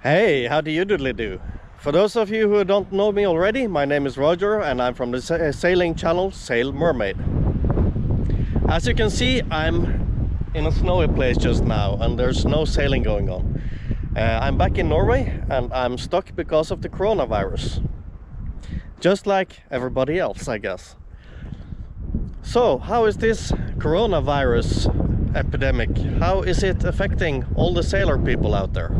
Hey, how do you doodly do? For those of you who don't know me already, my name is Roger and I'm from the sailing channel Sail Mermaid. As you can see, I'm in a snowy place just now and there's no sailing going on. I'm back in Norway and I'm stuck because of the coronavirus. Just like everybody else, I guess. So, how is this coronavirus epidemic? How is it affecting all the sailor people out there?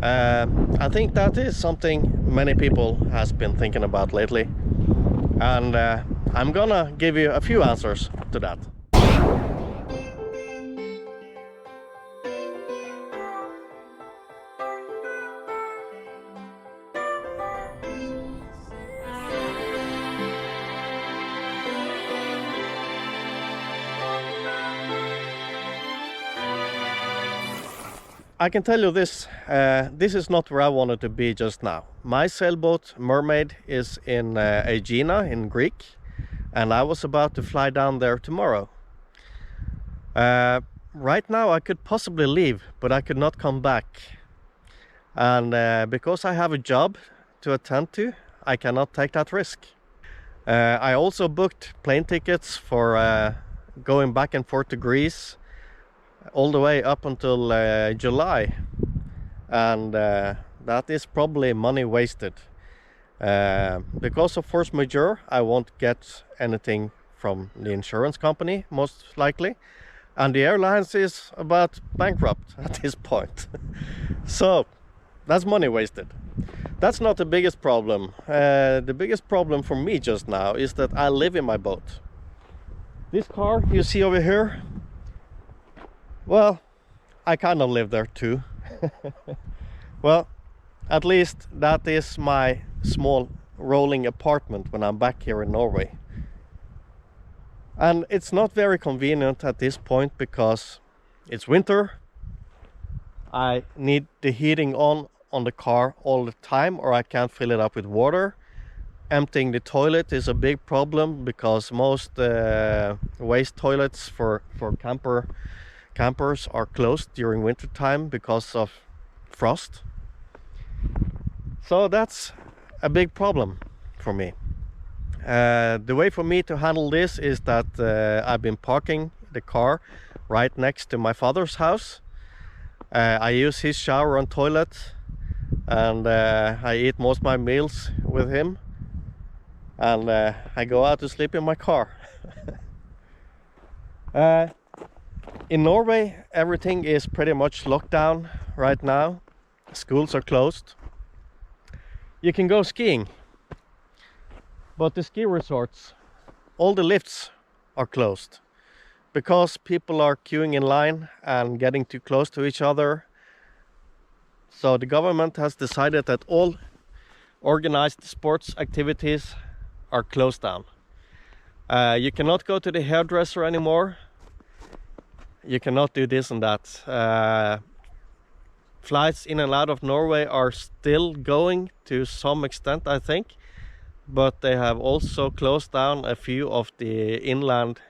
I think that is something many people has been thinking about lately, and I'm gonna give you a few answers to that. I can tell you this, this is not where I wanted to be just now. My sailboat, Mermaid, is in Aegina in Greek, and I was about to fly down there tomorrow. Right now I could possibly leave, but I could not come back. And because I have a job to attend to, I cannot take that risk. I also booked plane tickets for going back and forth to Greece all the way up until July, and that is probably money wasted. Because of force majeure, I won't get anything from the insurance company, most likely, and the airlines is about bankrupt at this point. So that's money wasted. That's not the biggest problem. The biggest problem for me just now is that I live in my boat. This car you see over here, well, I kind of live there too. Well, at least that is my small rolling apartment when I'm back here in Norway. And it's not very convenient at this point because it's winter. I need the heating on the car all the time, or I can't fill it up with water. Emptying the toilet is a big problem because most waste toilets for campers are closed during winter time because of frost. So that's a big problem for me. The way for me to handle this is that I've been parking the car right next to my father's house. I use his shower and toilet, and I eat most of my meals with him, and I go out to sleep in my car. In Norway, everything is pretty much locked down right now. Schools are closed. You can go skiing, but the ski resorts, all the lifts are closed because people are queuing in line and getting too close to each other. So the government has decided that all organized sports activities are closed down. You cannot go to the hairdresser anymore. You cannot do this and that. Flights in and out of Norway are still going to some extent, I think, but they have also closed down a few of the inland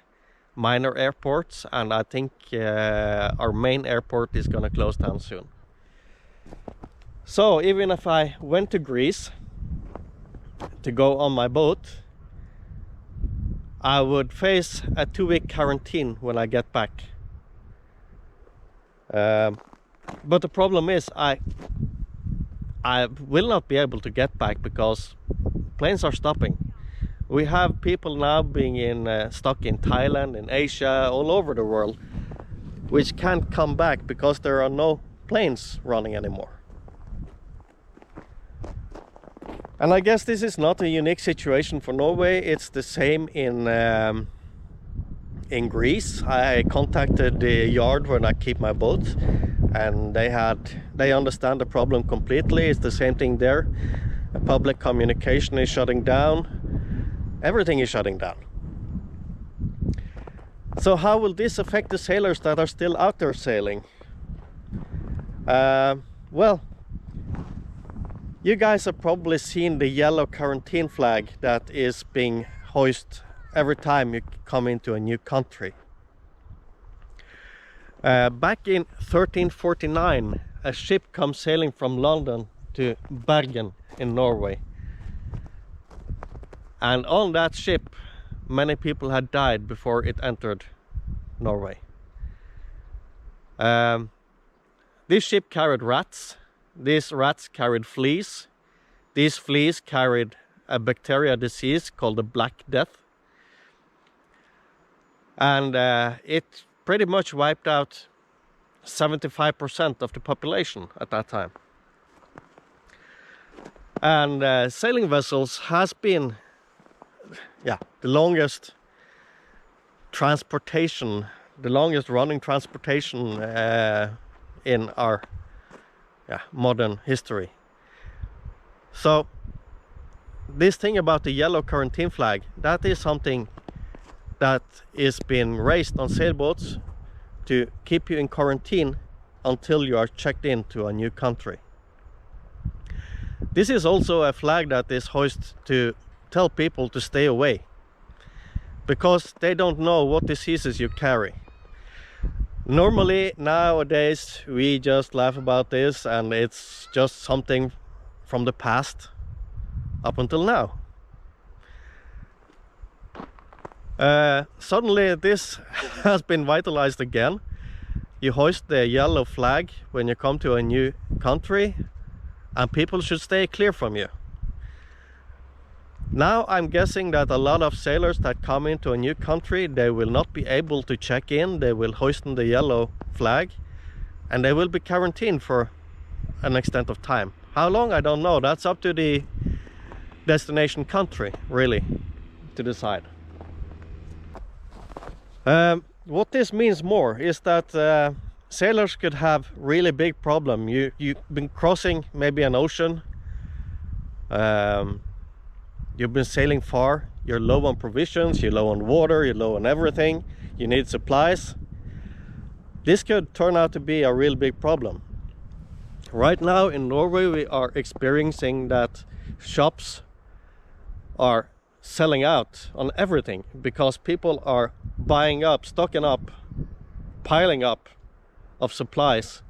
minor airports, and I think our main airport is going to close down soon. So even if I went to Greece to go on my boat, I would face a 2-week quarantine when I get back. But the problem is I will not be able to get back because planes are stopping. We have people now being stuck in Thailand, in Asia, all over the world, which can't come back because there are no planes running anymore. And I guess this is not a unique situation for Norway. It's the same in Greece. I contacted the yard when I keep my boat, and they understand the problem completely. It's the same thing there. Public communication is shutting down. Everything is shutting down. So how will this affect the sailors that are still out there sailing? Well, you guys have probably seen the yellow quarantine flag that is being hoisted every time you come into a new country. Back in 1349, a ship comes sailing from London to Bergen in Norway. And on that ship, many people had died before it entered Norway. This ship carried rats. These rats carried fleas. These fleas carried a bacteria disease called the Black Death. And it pretty much wiped out 75% of the population at that time. And sailing vessels has been the longest transportation, the longest running transportation in our modern history. So this thing about the yellow quarantine flag, that is something that is being raised on sailboats to keep you in quarantine until you are checked into a new country. This is also a flag that is hoisted to tell people to stay away, because they don't know what diseases you carry. Normally nowadays we just laugh about this and it's just something from the past up until now. Suddenly this has been vitalized again. You hoist the yellow flag when you come to a new country and people should stay clear from you. Now I'm guessing that a lot of sailors that come into a new country, they will not be able to check in. They will hoist the yellow flag and they will be quarantined for an extent of time. How long, I don't know. That's up to the destination country really to decide. What this means more is that sailors could have really big problem. You've been crossing maybe an ocean. You've been sailing far, you're low on provisions, you're low on water, you're low on everything, you need supplies. This could turn out to be a real big problem. Right now in Norway we are experiencing that shops are selling out on everything because people are buying up, stocking up, piling up of supplies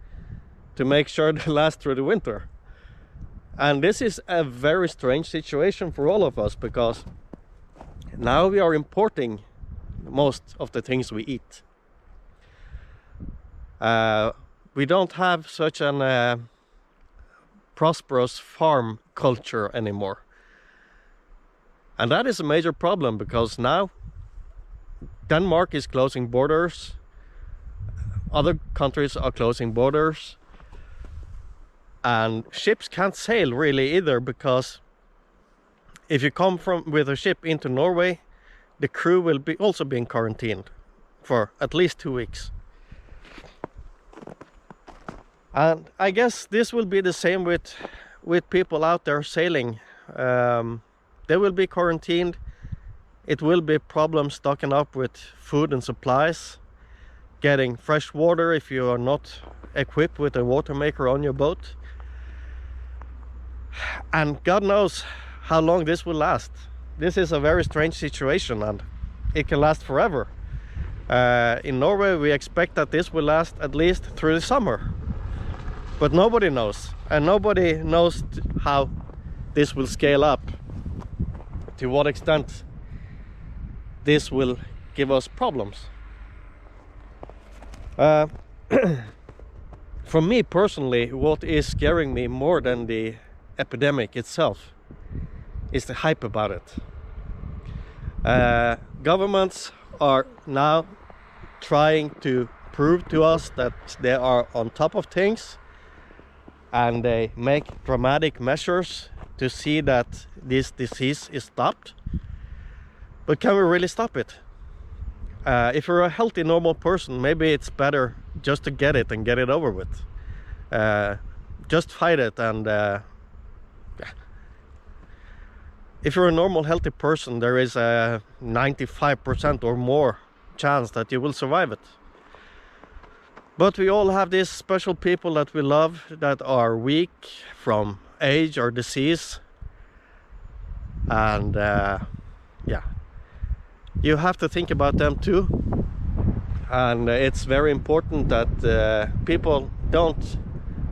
to make sure they last through the winter. And this is a very strange situation for all of us, because now we are importing most of the things we eat. We don't have such an prosperous farm culture anymore. And that is a major problem, because now Denmark is closing borders, other countries are closing borders. And ships can't sail really either, because if you come with a ship into Norway, the crew will be also being quarantined for at least 2 weeks. And I guess this will be the same with people out there sailing. They will be quarantined. It will be problems stocking up with food and supplies, getting fresh water if you are not equipped with a water maker on your boat. And God knows how long this will last. This is a very strange situation and it can last forever. In Norway we expect that this will last at least through the summer. But nobody knows. And nobody knows how this will scale up. To what extent this will give us problems. For me personally, what is scaring me more than the epidemic itself is the hype about it. Governments are now trying to prove to us that they are on top of things, and they make dramatic measures to see that this disease is stopped. But can we really stop it? If you're a healthy, normal person, maybe it's better just to get it and get it over with. Just fight it and if you're a normal, healthy person, there is a 95% or more chance that you will survive it. But we all have these special people that we love that are weak from age or disease. And you have to think about them too. And it's very important that people don't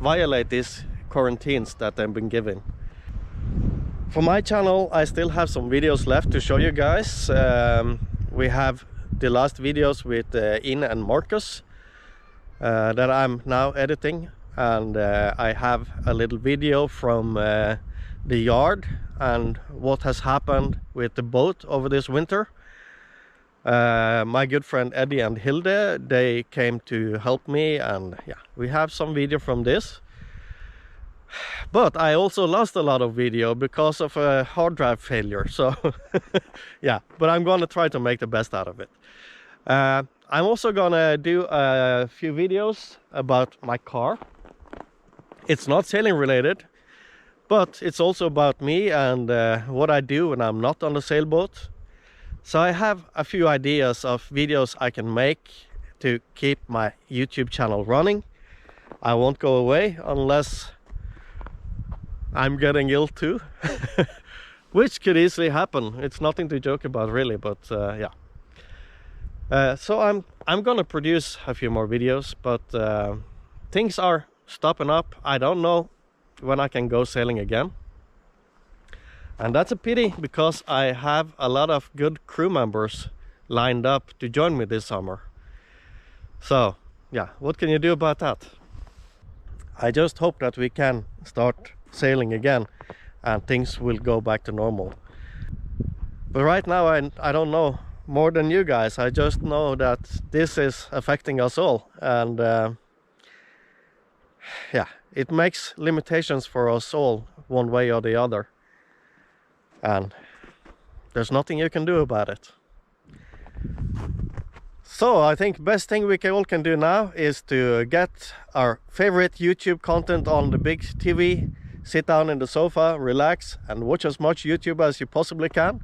violate these quarantines that they've been given. For my channel, I still have some videos left to show you guys. We have the last videos with Ine and Marcus that I'm now editing, and I have a little video from the yard and what has happened with the boat over this winter. My good friend Eddie and Hilde, they came to help me, and yeah, we have some video from this. But I also lost a lot of video because of a hard drive failure, so yeah, but I'm gonna try to make the best out of it. I'm also gonna do a few videos about my car. It's not sailing related, but it's also about me and what I do when I'm not on the sailboat. So I have a few ideas of videos I can make to keep my YouTube channel running. I won't go away unless I'm getting ill too, which could easily happen. It's nothing to joke about really, but yeah. So I'm gonna produce a few more videos, but things are stopping up. I don't know when I can go sailing again. And that's a pity, because I have a lot of good crew members lined up to join me this summer. So yeah, what can you do about that? I just hope that we can start sailing again and things will go back to normal. But right now I don't know more than you guys. I just know that this is affecting us all, and yeah, it makes limitations for us all one way or the other, and there's nothing you can do about it. So I think best thing we all can do now is to get our favorite YouTube content on the big TV, sit down in the sofa, relax, and watch as much YouTube as you possibly can.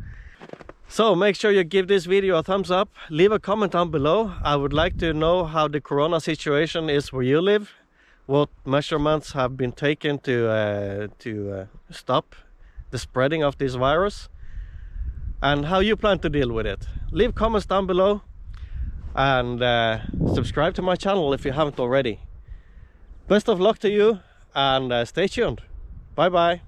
So make sure you give this video a thumbs up, leave a comment down below. I would like to know how the corona situation is where you live, what measurements have been taken to stop the spreading of this virus, and how you plan to deal with it. Leave comments down below, and subscribe to my channel if you haven't already. Best of luck to you, and stay tuned. Bye bye.